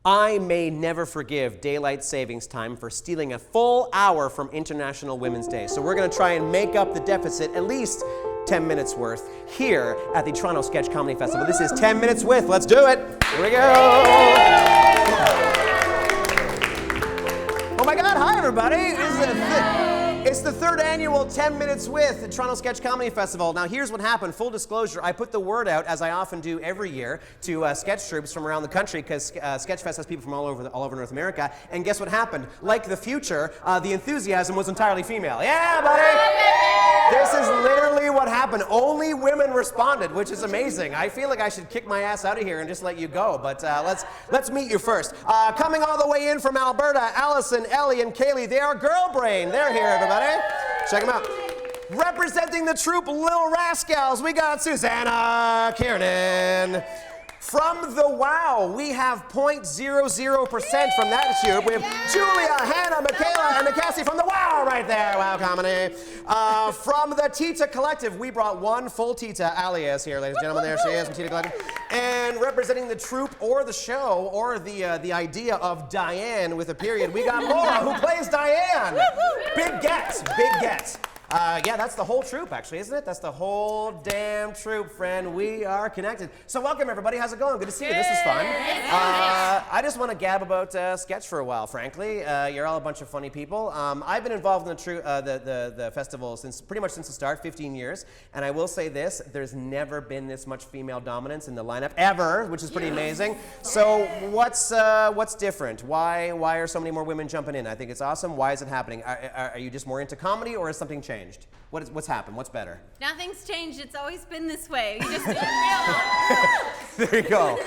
I may never forgive daylight savings time for stealing a full hour from International Women's Day. So we're going to try and make up the deficit, at least 10 minutes worth, here at the Toronto Sketch Comedy Festival. This is 10 Minutes With. Let's do it. Here we go. Oh my God, hi everybody. It's the third annual 10 Minutes With the Toronto Sketch Comedy Festival. Now here's what happened. Full disclosure, I put the word out, as I often do every year, to sketch troupes from around the country, because Sketchfest has people from all over North America. And guess what happened? Like the future, the enthusiasm was entirely female. Yeah, buddy! This is literally what happened. Only women responded, which is amazing. I feel like I should kick my ass out of here and just let you go. But let's meet you first. Coming all the way in from Alberta, Allison, Ellie, and Kaylee. They are Girl Brain. They're here, everybody. Check them out. Representing the troupe Little Rascals, we got Susanna Kiernan. From the WOW, we have 0.00% from that troupe. We have Julia, Hannah, Michaela, and Cassie from the WOW right there. WOW Comedy. From the Tita Collective, we brought one full Tita. Ali is here, ladies and gentlemen. There she is from Tita Collective. And representing the troupe or the show or the idea of Diane with a period, we got Laura, who plays Diane. Big get, big get. Yeah, that's the whole troupe, actually, isn't it? That's the whole damn troupe, friend. We are connected. So welcome, everybody. How's it going? Good to see you. This is fun. I just want to gab about sketch for a while, frankly. You're all a bunch of funny people. I've been involved in the festival pretty much since the start, 15 years. And I will say this, there's never been this much female dominance in the lineup, ever, which is pretty amazing. So what's different? Why are so many more women jumping in? I think it's awesome. Why is it happening? Are you just more into comedy, or has something changed? What's happened? What's better? Nothing's changed. It's always been this way. You just There you go.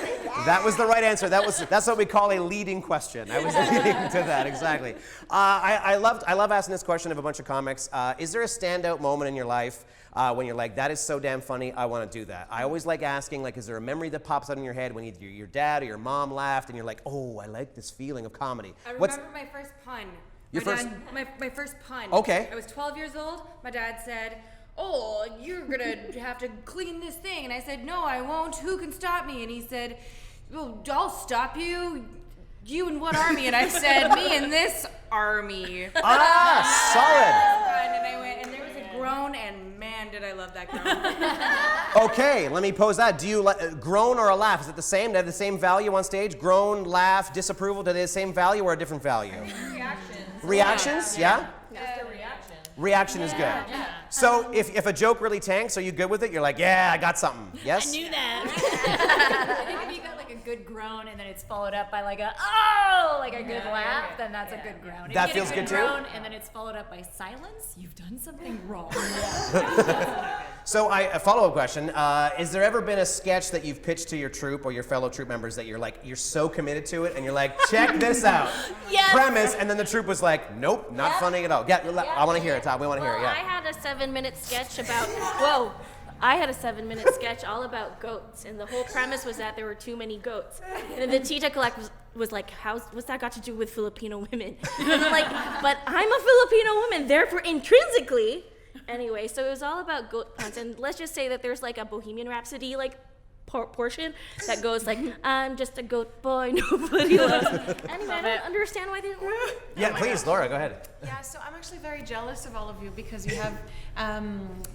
That was the right answer. That's what we call a leading question. I was leading to that, exactly. I love asking this question of a bunch of comics. Is there a standout moment in your life when you're like, that is so damn funny, I want to do that? I always like asking, like, is there a memory that pops out in your head when either your dad or your mom laughed and you're like, oh, I like this feeling of comedy? I remember my first pun. My first pun. Okay. I was 12 years old. My dad said, oh, you're gonna have to clean this thing. And I said, no, I won't. Who can stop me? And he said, well, I'll stop you. You in what army? And I said, me in this army. Solid. And I went, and there was a groan, and man, did I love that groan. Okay, let me pose that. Do you groan or a laugh? Is it the same? Do they have the same value on stage? Groan, laugh, disapproval, do they have the same value or a different value? Reactions, yeah? Just a reaction. Reaction is good. Yeah. So if a joke really tanks, are you good with it? You're like, yeah, I got something. Yes? I knew that. I think if you got like a good groan and then it's followed up by like a good laugh, then that's a good groan. If That you get feels a good too? groan and then it's followed up by silence, you've done something wrong. So a follow-up question, is there ever been a sketch that you've pitched to your troupe or your fellow troupe members that you're so committed to it and you're like, check this out, Yes. premise, and then the troupe was like, nope, not funny at all. Yeah, I want to hear it, Todd, we want to hear it, yeah. I had a 7-minute sketch about, I had a 7-minute sketch all about goats, and the whole premise was that there were too many goats. And then the Tita Collective was like, what's that got to do with Filipino women? And I'm like, but I'm a Filipino woman, therefore intrinsically. Anyway, so it was all about goat puns, and let's just say that there's like a Bohemian Rhapsody like portion that goes like, I'm just a goat boy, nobody loves me. Anyway, I don't understand why they didn't work. Yeah, please, Laura, go ahead. Yeah, so I'm actually very jealous of all of you because you have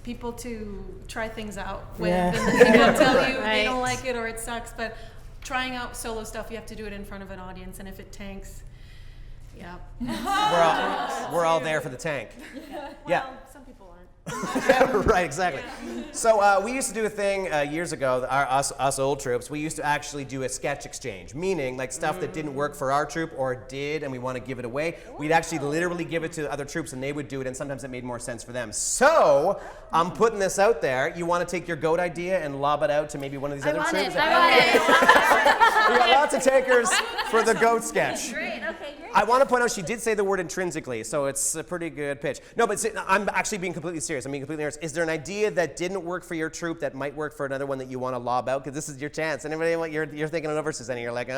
people to try things out with, and then people tell you they don't like it or it sucks, but trying out solo stuff, you have to do it in front of an audience, and if it tanks, yeah. We're all there for the tank. Yeah. Well, some people aren't. Right, exactly. So we used to do a thing years ago, us old troops, we used to actually do a sketch exchange, meaning like stuff that didn't work for our troop or did and we want to give it away. We'd actually literally give it to other troops and they would do it, and sometimes it made more sense for them. So I'm putting this out there. You want to take your goat idea and lob it out to maybe one of these other troops? I want it. We got lots of takers for the goat sketch. Great, okay, great. I want to point out she did say the word intrinsically, so it's a pretty good pitch. No, but I'm actually being completely serious. I'm being completely serious. Is there an idea that didn't work for your troupe that might work for another one that you want to lob out? Because this is your chance. Anybody, you're thinking it over, Susanna. You're like,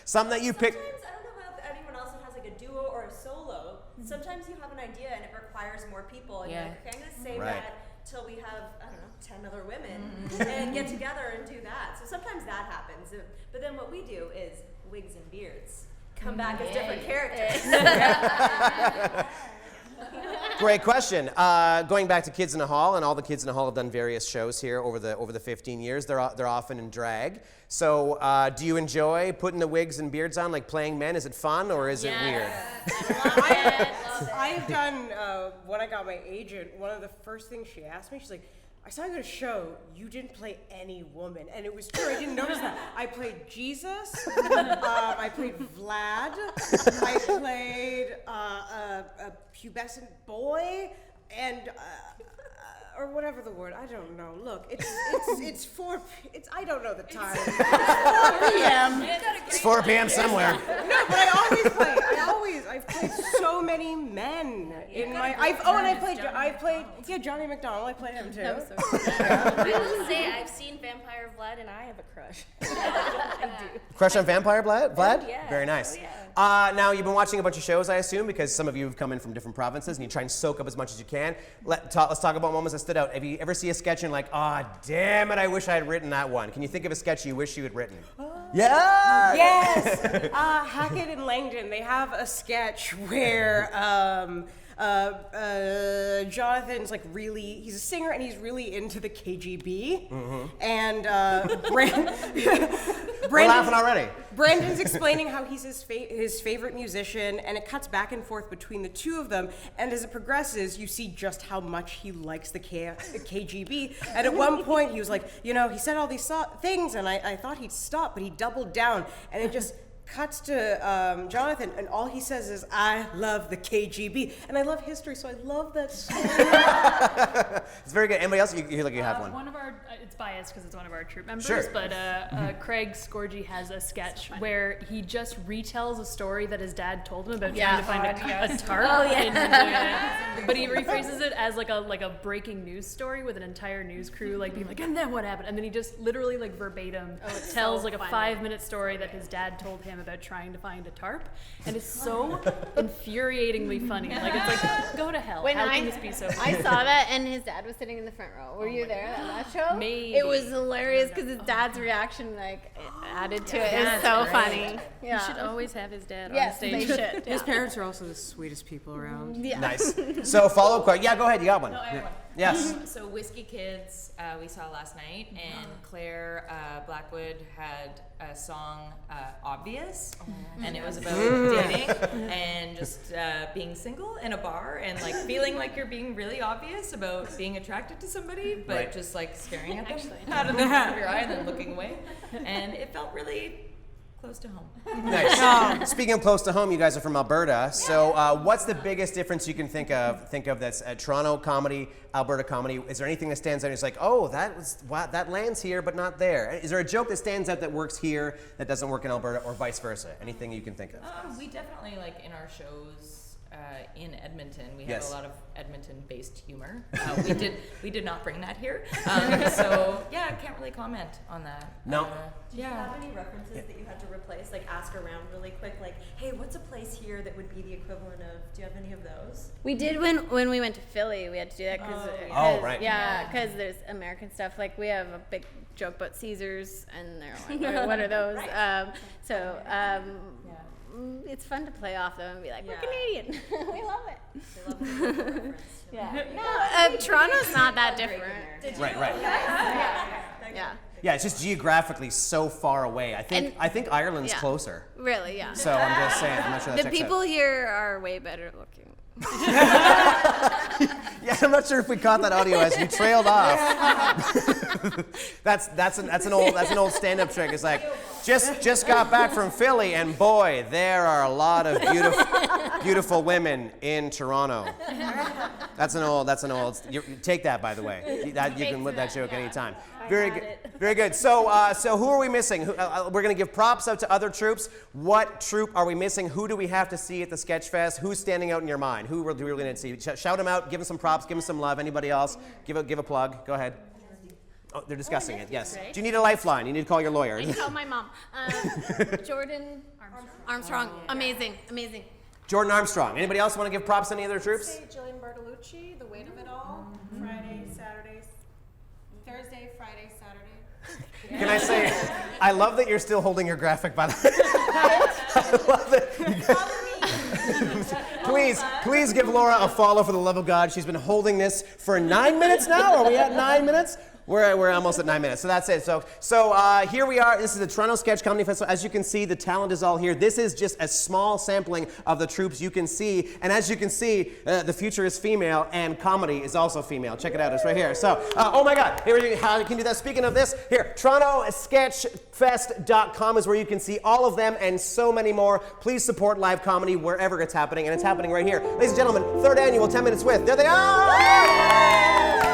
some that you pick. Sometimes, I don't know about anyone else who has like a duo or a solo. Sometimes you have an idea and it requires more people. And you're like, okay, I'm going to save that till we have, I don't know, 10 other women and get together and do that. So sometimes that happens. But then what we do is wigs and beards. Come back as different characters. Great question. Going back to Kids in the Hall, and all the Kids in the Hall have done various shows here over the 15 years. They're often in drag. So do you enjoy putting the wigs and beards on, like playing men? Is it fun or is it weird? I've done, when I got my agent, one of the first things she asked me, she's like, I saw you at a show, you didn't play any woman. And it was true, I didn't notice that. I played Jesus, I played Vlad, I played a pubescent boy, and or whatever the word, I don't know. Look, it's I don't know the time. It's 4 p.m. It's 4 p.m. somewhere. No, but I've played so many men in my, I played Johnny McDonald, I played him too. I will say I've seen Vampire Vlad and I have a crush. I do. Crush on Vampire Vlad? Oh, yeah. Very nice. Oh, yeah. Now, you've been watching a bunch of shows, I assume, because some of you have come in from different provinces and you try and soak up as much as you can. Let's talk about moments that stood out. Have you ever see a sketch and like, oh, damn it, I wish I had written that one? Can you think of a sketch you wish you had written? Yeah! Yes! Hackett and Langdon, they have a sketch where Jonathan's like he's a singer and he's really into the KGB. And We're laughing already. Brandon's explaining how he's his favorite musician, and it cuts back and forth between the two of them. And as it progresses, you see just how much he likes the KGB. And at one point, he was like, he said all these things, and I thought he'd stop, but he doubled down, and it just cuts to Jonathan, and all he says is, I love the KGB. And I love history, so I love that story. It's very good. Anybody else? You look like you have one. One of our, it's biased because it's one of our troupe members, Sure. but Craig Scorgi has a sketch where he just retells a story that his dad told him about trying to find a tarp. Oh, yeah. But he rephrases it as like a breaking news story with an entire news crew like being like, and then what happened? And then he just literally like verbatim tells like a 5-minute story that his dad told him about trying to find a tarp, and it's so infuriatingly funny. Like it's like, go to hell. How can this be so funny? I saw that, and his dad was sitting in the front row. Were you there at that show? Maybe. It was hilarious because his dad's reaction, added to it. It's so funny. You should always have his dad on Yes, stage. they should. His parents are also the sweetest people around. Yeah. Nice. So follow-up question. Yeah, go ahead. You got one. No, I have one. Yes. So Whiskey Kids, we saw last night, and Claire Blackwood had a song, Obvious, and it was about dating and just being single in a bar and like feeling like you're being really obvious about being attracted to somebody, but just like staring at them out of the corner of your eye and then looking away, and it felt really close to home. Nice. Speaking of close to home, you guys are from Alberta. So what's the biggest difference you can think of that's Toronto comedy, Alberta comedy? Is there anything that stands out and it's like, oh, that lands here but not there? Is there a joke that stands out that works here that doesn't work in Alberta, or vice versa? Anything you can think of? We definitely, like in our shows in Edmonton, we have a lot of Edmonton-based humor. We did not bring that here. So yeah, I can't really comment on that. No. Do you have any references that you had to replace? Like ask around really quick, like, hey, what's a place here that would be the equivalent of? Do you have any of those? We did when we went to Philly. We had to do that because right. Yeah, because there's American stuff. Like we have a big joke about Caesars, and they're like, what are those? Right. It's fun to play off though and be like, we're Canadian. We love it. They love the local reference. No, Toronto's not that different. Right. Yeah. Yeah, it's just geographically so far away. I think Ireland's closer. Really, yeah. So I'm just saying, I'm not sure that The checks people out. here are way better looking. Yeah, I'm not sure if we caught that audio as we trailed off. that's an old stand-up trick. It's like, just got back from Philly, and boy, there are a lot of beautiful women in Toronto. That's an old. You take that, by the way. You can whip that joke anytime. Very good. So who are we missing? We're gonna give props out to other troupes. What troupe are we missing? Who do we have to see at the Sketch Fest? Who's standing out in your mind? Who do we really need to see? Shout them out. Give them some props. Give them some love. Anybody else? Give a plug. Go ahead. Oh, they're discussing it. Yes. Right? Do you need a lifeline? You need to call your lawyer. I can call my mom. Jordan Armstrong. Amazing. Jordan Armstrong. Anybody else want to give props to any other troops? Say Jillian Bartolucci, The Weight of It All, Friday, Saturdays. Thursday, Friday, Saturday. Can I say, I love that you're still holding your graphic, by the way. I love it. Please give Laura a follow for the love of God. She's been holding this for 9 minutes now. Are we at 9 minutes? We're almost at 9 minutes, so that's it. So here we are. This is the Toronto Sketch Comedy Festival. As you can see, the talent is all here. This is just a small sampling of the troops you can see. And as you can see, the future is female, and comedy is also female. Check it out. It's right here. So, oh my God, here how you can do that. Speaking of this, here, TorontoSketchFest.com is where you can see all of them and so many more. Please support live comedy wherever it's happening, and it's happening right here. Ladies and gentlemen, third annual 10 Minutes With. There they are!